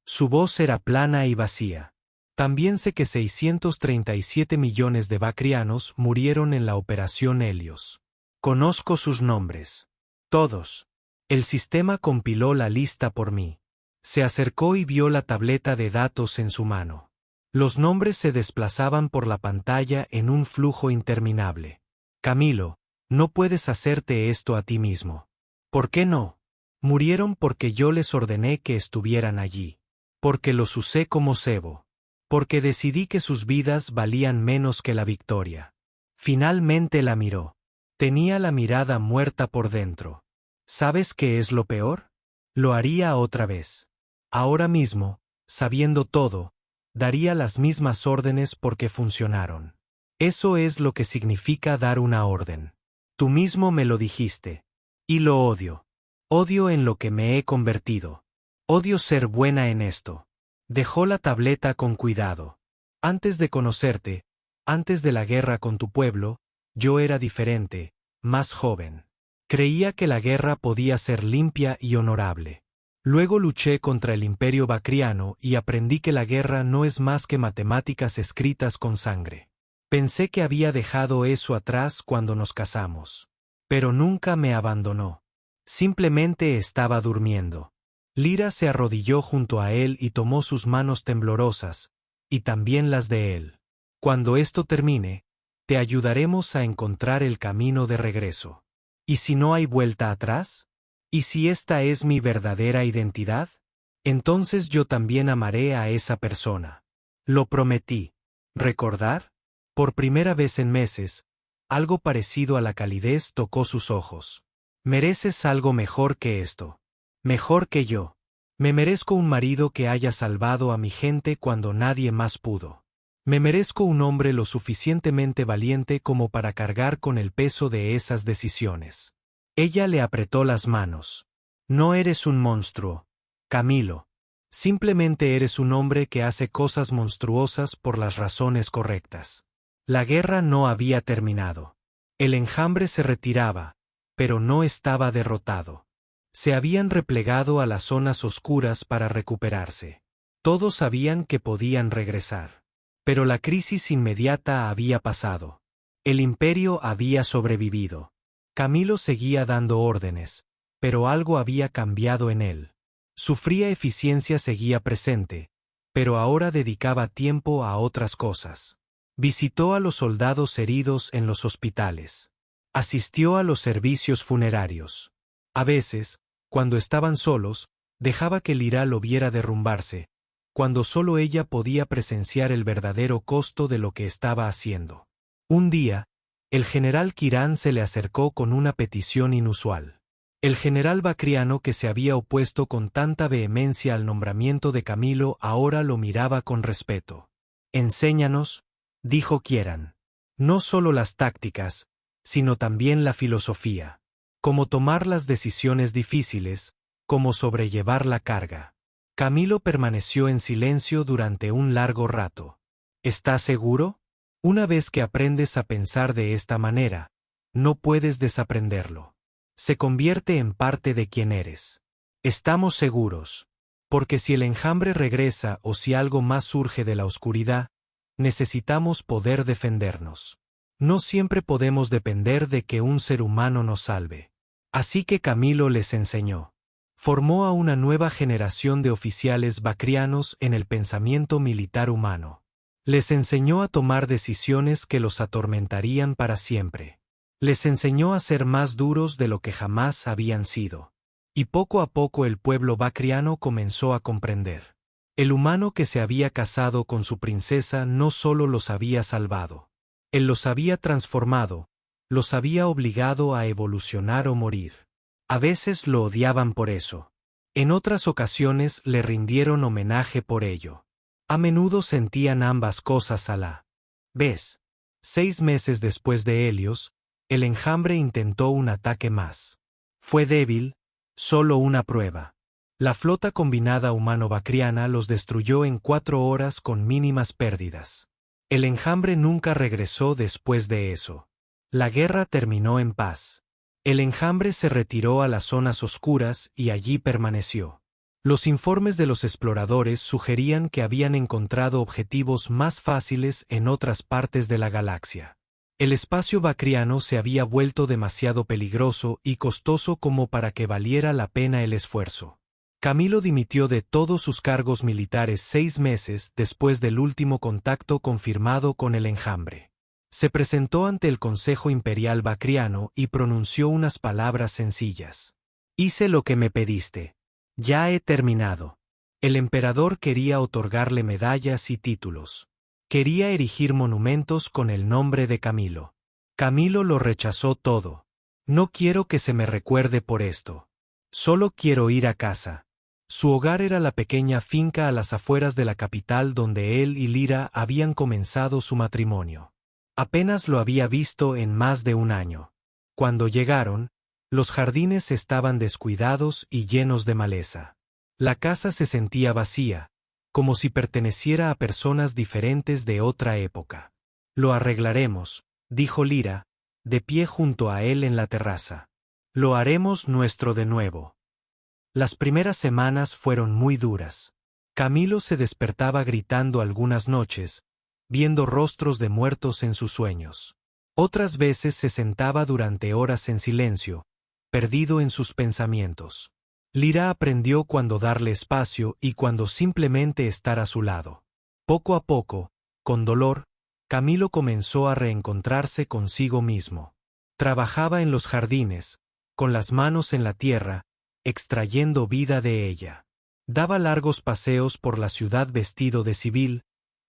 Su voz era plana y vacía. «También sé que 637 millones de bacrianos murieron en la Operación Helios. Conozco sus nombres. Todos. El sistema compiló la lista por mí. Se acercó y vio la tableta de datos en su mano. Los nombres se desplazaban por la pantalla en un flujo interminable. Camilo, no puedes hacerte esto a ti mismo. ¿Por qué no? Murieron porque yo les ordené que estuvieran allí. Porque los usé como cebo. Porque decidí que sus vidas valían menos que la victoria. Finalmente la miró. Tenía la mirada muerta por dentro. ¿Sabes qué es lo peor? Lo haría otra vez. Ahora mismo, sabiendo todo, daría las mismas órdenes porque funcionaron. Eso es lo que significa dar una orden. Tú mismo me lo dijiste. Y lo odio. Odio en lo que me he convertido. Odio ser buena en esto. Dejó la tableta con cuidado. Antes de conocerte, antes de la guerra con tu pueblo, yo era diferente, más joven. Creía que la guerra podía ser limpia y honorable. Luego luché contra el Imperio Bacriano y aprendí que la guerra no es más que matemáticas escritas con sangre. Pensé que había dejado eso atrás cuando nos casamos. Pero nunca me abandonó. Simplemente estaba durmiendo. Lyra se arrodilló junto a él y tomó sus manos temblorosas, y también las de él. Cuando esto termine, te ayudaremos a encontrar el camino de regreso. ¿Y si no hay vuelta atrás? ¿Y si esta es mi verdadera identidad? Entonces yo también amaré a esa persona. Lo prometí. ¿Recordar? Por primera vez en meses, algo parecido a la calidez tocó sus ojos. Mereces algo mejor que esto. Mejor que yo. Me merezco un marido que haya salvado a mi gente cuando nadie más pudo. Me merezco un hombre lo suficientemente valiente como para cargar con el peso de esas decisiones. Ella le apretó las manos. No eres un monstruo, Camilo. Simplemente eres un hombre que hace cosas monstruosas por las razones correctas. La guerra no había terminado. El enjambre se retiraba, pero no estaba derrotado. Se habían replegado a las zonas oscuras para recuperarse. Todos sabían que podían regresar. Pero la crisis inmediata había pasado. El imperio había sobrevivido. Camilo seguía dando órdenes, pero algo había cambiado en él. Su fría eficiencia seguía presente, pero ahora dedicaba tiempo a otras cosas. Visitó a los soldados heridos en los hospitales. Asistió a los servicios funerarios. A veces, cuando estaban solos, dejaba que Lyra lo viera derrumbarse, cuando solo ella podía presenciar el verdadero costo de lo que estaba haciendo. Un día, el general Kirán se le acercó con una petición inusual. El general bacriano que se había opuesto con tanta vehemencia al nombramiento de Camilo ahora lo miraba con respeto. Enséñanos, dijo Kirán, no solo las tácticas, sino también la filosofía. Cómo tomar las decisiones difíciles, cómo sobrellevar la carga. Camilo permaneció en silencio durante un largo rato. ¿Estás seguro? Una vez que aprendes a pensar de esta manera, no puedes desaprenderlo. Se convierte en parte de quien eres. Estamos seguros. Porque si el enjambre regresa o si algo más surge de la oscuridad, necesitamos poder defendernos. No siempre podemos depender de que un ser humano nos salve. Así que Camilo les enseñó. Formó a una nueva generación de oficiales bacrianos en el pensamiento militar humano. Les enseñó a tomar decisiones que los atormentarían para siempre. Les enseñó a ser más duros de lo que jamás habían sido. Y poco a poco el pueblo bacriano comenzó a comprender. El humano que se había casado con su princesa no solo los había salvado. Él los había transformado, los había obligado a evolucionar o morir. A veces lo odiaban por eso. En otras ocasiones le rindieron homenaje por ello. A menudo sentían ambas cosas a la vez. 6 meses después de Helios, el enjambre intentó un ataque más. Fue débil, solo una prueba. La flota combinada humano-bacriana los destruyó en 4 horas con mínimas pérdidas. El enjambre nunca regresó después de eso. La guerra terminó en paz. El enjambre se retiró a las zonas oscuras y allí permaneció. Los informes de los exploradores sugerían que habían encontrado objetivos más fáciles en otras partes de la galaxia. El espacio bacriano se había vuelto demasiado peligroso y costoso como para que valiera la pena el esfuerzo. Camilo dimitió de todos sus cargos militares 6 meses después del último contacto confirmado con el enjambre. Se presentó ante el Consejo Imperial Bacriano y pronunció unas palabras sencillas. Hice lo que me pediste. Ya he terminado. El emperador quería otorgarle medallas y títulos. Quería erigir monumentos con el nombre de Camilo. Camilo lo rechazó todo. No quiero que se me recuerde por esto. Solo quiero ir a casa. Su hogar era la pequeña finca a las afueras de la capital donde él y Lira habían comenzado su matrimonio. Apenas lo había visto en más de un año. Cuando llegaron, los jardines estaban descuidados y llenos de maleza. La casa se sentía vacía, como si perteneciera a personas diferentes de otra época. Lo arreglaremos, dijo Lira, de pie junto a él en la terraza. Lo haremos nuestro de nuevo. Las primeras semanas fueron muy duras. Camilo se despertaba gritando algunas noches, viendo rostros de muertos en sus sueños. Otras veces se sentaba durante horas en silencio, perdido en sus pensamientos. Lira aprendió cuándo darle espacio y cuándo simplemente estar a su lado. Poco a poco, con dolor, Camilo comenzó a reencontrarse consigo mismo. Trabajaba en los jardines, con las manos en la tierra, extrayendo vida de ella. Daba largos paseos por la ciudad vestido de civil,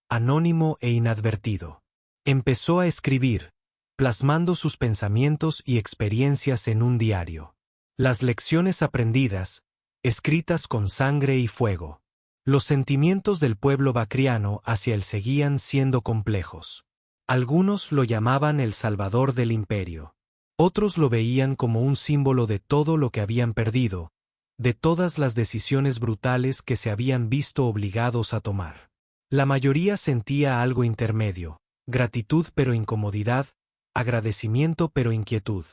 anónimo e inadvertido. Empezó a escribir, plasmando sus pensamientos y experiencias en un diario. Las lecciones aprendidas, escritas con sangre y fuego. Los sentimientos del pueblo bacriano hacia él seguían siendo complejos. Algunos lo llamaban el salvador del imperio. Otros lo veían como un símbolo de todo lo que habían perdido, de todas las decisiones brutales que se habían visto obligados a tomar. La mayoría sentía algo intermedio, gratitud pero incomodidad, agradecimiento pero inquietud.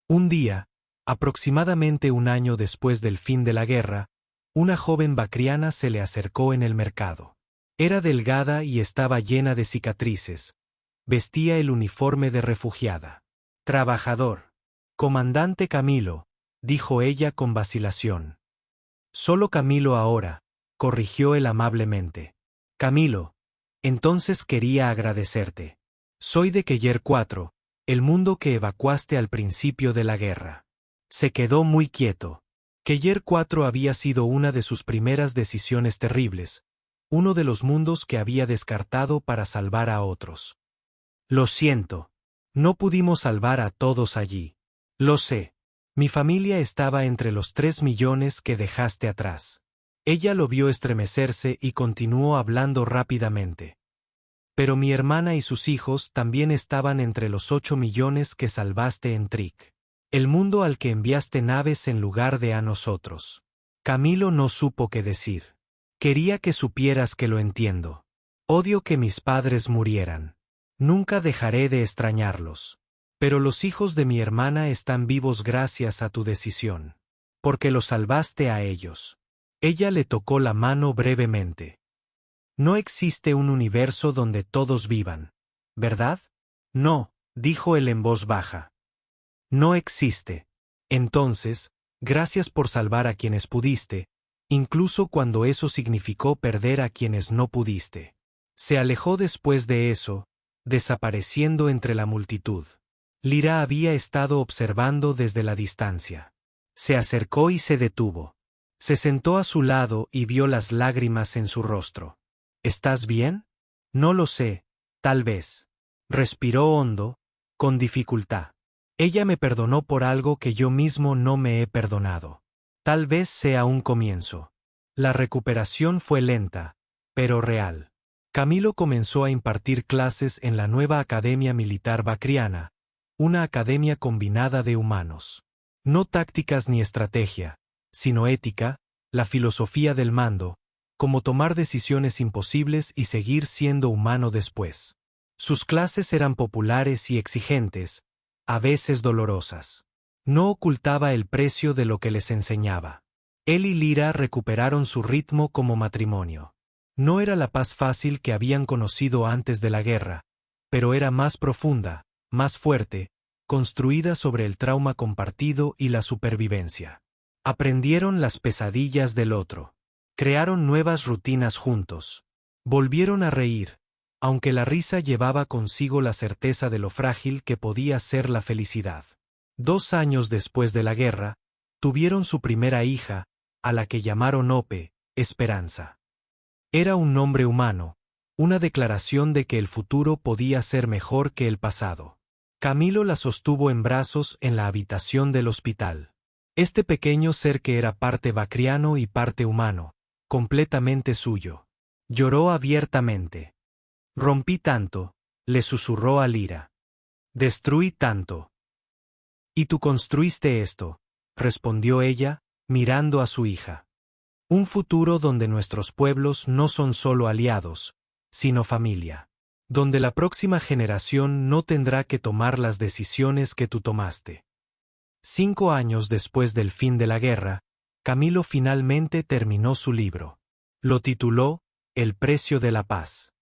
Un día, aproximadamente un año después del fin de la guerra, una joven bacriana se le acercó en el mercado. Era delgada y estaba llena de cicatrices. Vestía el uniforme de refugiada. Trabajador. Comandante Camilo, dijo ella con vacilación. Solo Camilo ahora, corrigió él amablemente. Camilo, entonces quería agradecerte. Soy de Keller 4, el mundo que evacuaste al principio de la guerra. Se quedó muy quieto. Keller 4 había sido una de sus primeras decisiones terribles, uno de los mundos que había descartado para salvar a otros. Lo siento. No pudimos salvar a todos allí. Lo sé. Mi familia estaba entre los 3 millones que dejaste atrás. Ella lo vio estremecerse y continuó hablando rápidamente. Pero mi hermana y sus hijos también estaban entre los 8 millones que salvaste en Trick. El mundo al que enviaste naves en lugar de a nosotros. Camilo no supo qué decir. Quería que supieras que lo entiendo. Odio que mis padres murieran. Nunca dejaré de extrañarlos. Pero los hijos de mi hermana están vivos gracias a tu decisión. Porque los salvaste a ellos. Ella le tocó la mano brevemente. No existe un universo donde todos vivan, ¿verdad? No, dijo él en voz baja. No existe. Entonces, gracias por salvar a quienes pudiste, incluso cuando eso significó perder a quienes no pudiste. Se alejó después de eso, desapareciendo entre la multitud. Lira había estado observando desde la distancia. Se acercó y se detuvo. Se sentó a su lado y vio las lágrimas en su rostro. ¿Estás bien? No lo sé, tal vez. Respiró hondo, con dificultad. Ella me perdonó por algo que yo mismo no me he perdonado. Tal vez sea un comienzo. La recuperación fue lenta, pero real. Camilo comenzó a impartir clases en la nueva Academia Militar Bacriana, una academia combinada de humanos. No tácticas ni estrategia, sino ética, la filosofía del mando, cómo tomar decisiones imposibles y seguir siendo humano después. Sus clases eran populares y exigentes, a veces dolorosas. No ocultaba el precio de lo que les enseñaba. Él y Lira recuperaron su ritmo como matrimonio. No era la paz fácil que habían conocido antes de la guerra, pero era más profunda, más fuerte, construida sobre el trauma compartido y la supervivencia. Aprendieron las pesadillas del otro. Crearon nuevas rutinas juntos. Volvieron a reír, aunque la risa llevaba consigo la certeza de lo frágil que podía ser la felicidad. 2 años después de la guerra, tuvieron su primera hija, a la que llamaron Ope, Esperanza. Era un nombre humano, una declaración de que el futuro podía ser mejor que el pasado. Camilo la sostuvo en brazos en la habitación del hospital. Este pequeño ser que era parte bacriano y parte humano, completamente suyo. Lloró abiertamente. Rompí tanto, le susurró a Lyra. Destruí tanto. Y tú construiste esto, respondió ella, mirando a su hija. Un futuro donde nuestros pueblos no son solo aliados, sino familia. Donde la próxima generación no tendrá que tomar las decisiones que tú tomaste. 5 años después del fin de la guerra, Camilo finalmente terminó su libro. Lo tituló El precio de la paz.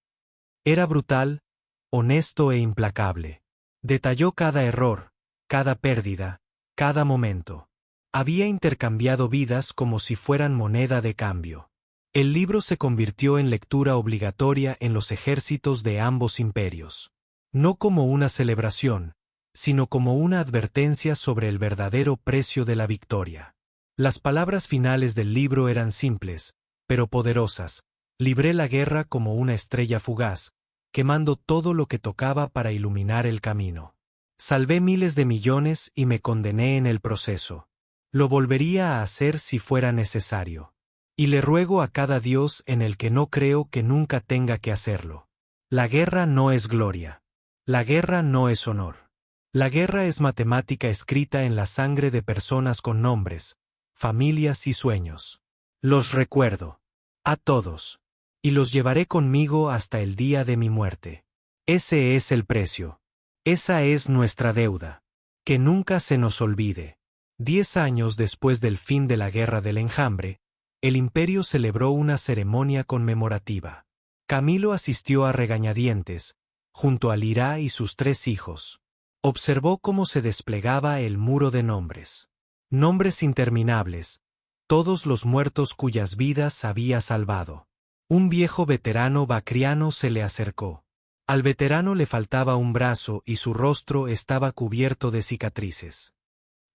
Era brutal, honesto e implacable. Detalló cada error, cada pérdida, cada momento. Había intercambiado vidas como si fueran moneda de cambio. El libro se convirtió en lectura obligatoria en los ejércitos de ambos imperios. No como una celebración, sino como una advertencia sobre el verdadero precio de la victoria. Las palabras finales del libro eran simples, pero poderosas. Libré la guerra como una estrella fugaz, quemando todo lo que tocaba para iluminar el camino. Salvé miles de millones y me condené en el proceso. Lo volvería a hacer si fuera necesario. Y le ruego a cada Dios en el que no creo que nunca tenga que hacerlo. La guerra no es gloria. La guerra no es honor. La guerra es matemática escrita en la sangre de personas con nombres, familias y sueños. Los recuerdo. A todos. Y los llevaré conmigo hasta el día de mi muerte. Ese es el precio. Esa es nuestra deuda. Que nunca se nos olvide. 10 años después del fin de la Guerra del Enjambre, el imperio celebró una ceremonia conmemorativa. Camilo asistió a regañadientes, junto a Lyra y sus 3 hijos. Observó cómo se desplegaba el muro de nombres. Nombres interminables, todos los muertos cuyas vidas había salvado. Un viejo veterano bacriano se le acercó. Al veterano le faltaba un brazo y su rostro estaba cubierto de cicatrices.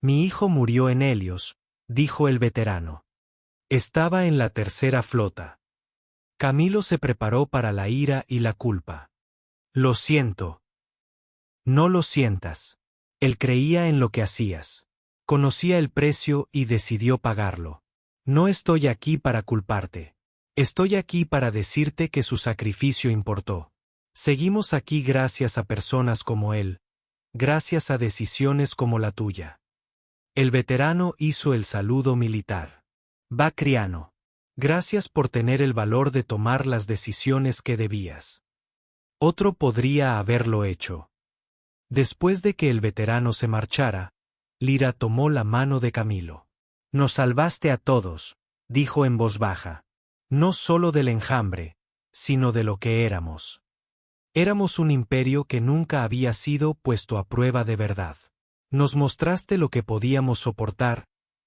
Mi hijo murió en Helios, dijo el veterano. Estaba en la tercera flota. Camilo se preparó para la ira y la culpa. Lo siento. No lo sientas. Él creía en lo que hacías. Conocía el precio y decidió pagarlo. No estoy aquí para culparte. Estoy aquí para decirte que su sacrificio importó. Seguimos aquí gracias a personas como él, gracias a decisiones como la tuya. El veterano hizo el saludo militar. Bacriano. Gracias por tener el valor de tomar las decisiones que debías. Otro podría haberlo hecho. Después de que el veterano se marchara, Lyra tomó la mano de Camilo. Nos salvaste a todos, dijo en voz baja. No solo del enjambre, sino de lo que éramos. Éramos un imperio que nunca había sido puesto a prueba de verdad. Nos mostraste lo que podíamos soportar,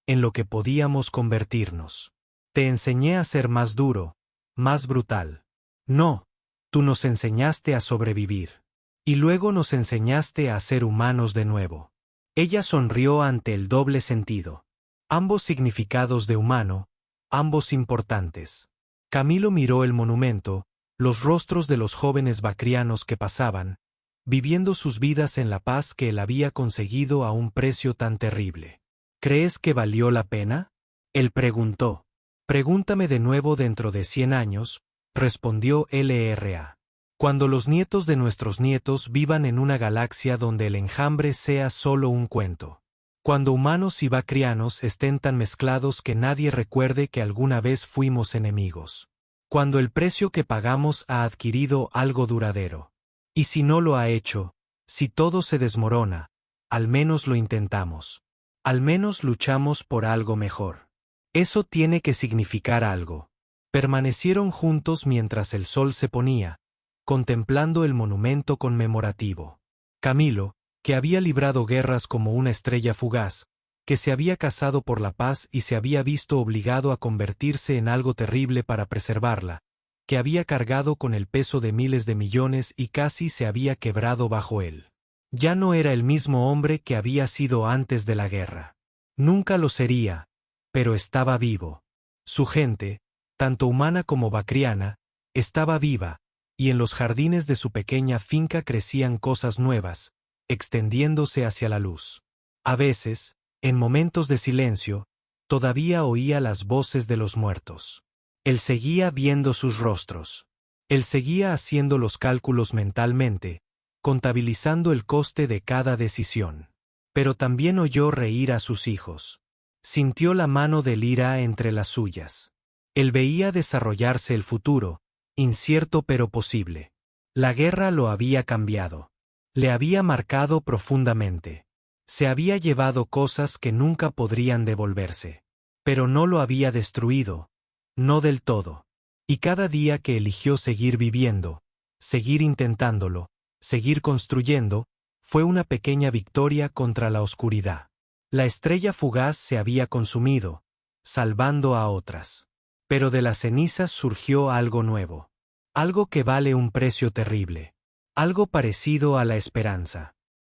en lo que podíamos convertirnos. Te enseñé a ser más duro, más brutal. No, tú nos enseñaste a sobrevivir. Y luego nos enseñaste a ser humanos de nuevo. Ella sonrió ante el doble sentido. Ambos significados de humano, ambos importantes. Camilo miró el monumento, los rostros de los jóvenes bacrianos que pasaban, viviendo sus vidas en la paz que él había conseguido a un precio tan terrible. ¿Crees que valió la pena? Él preguntó. Pregúntame de nuevo dentro de 100 años, respondió LRA. Cuando los nietos de nuestros nietos vivan en una galaxia donde el enjambre sea solo un cuento. Cuando humanos y bacrianos estén tan mezclados que nadie recuerde que alguna vez fuimos enemigos. Cuando el precio que pagamos ha adquirido algo duradero. Y si no lo ha hecho, si todo se desmorona, al menos lo intentamos. Al menos luchamos por algo mejor. Eso tiene que significar algo. Permanecieron juntos mientras el sol se ponía, contemplando el monumento conmemorativo. Camilo, que había librado guerras como una estrella fugaz, que se había casado por la paz y se había visto obligado a convertirse en algo terrible para preservarla, que había cargado con el peso de miles de millones y casi se había quebrado bajo él. Ya no era el mismo hombre que había sido antes de la guerra. Nunca lo sería, pero estaba vivo. Su gente, tanto humana como bacriana, estaba viva, y en los jardines de su pequeña finca crecían cosas nuevas, extendiéndose hacia la luz. A veces, en momentos de silencio, todavía oía las voces de los muertos. Él seguía viendo sus rostros. Él seguía haciendo los cálculos mentalmente, contabilizando el coste de cada decisión. Pero también oyó reír a sus hijos. Sintió la mano de Lyra entre las suyas. Él veía desarrollarse el futuro, incierto pero posible. La guerra lo había cambiado. Le había marcado profundamente. Se había llevado cosas que nunca podrían devolverse. Pero no lo había destruido. No del todo. Y cada día que eligió seguir viviendo, seguir intentándolo, seguir construyendo, fue una pequeña victoria contra la oscuridad. La estrella fugaz se había consumido, salvando a otras. Pero de las cenizas surgió algo nuevo. Algo que vale un precio terrible. Algo parecido a la esperanza.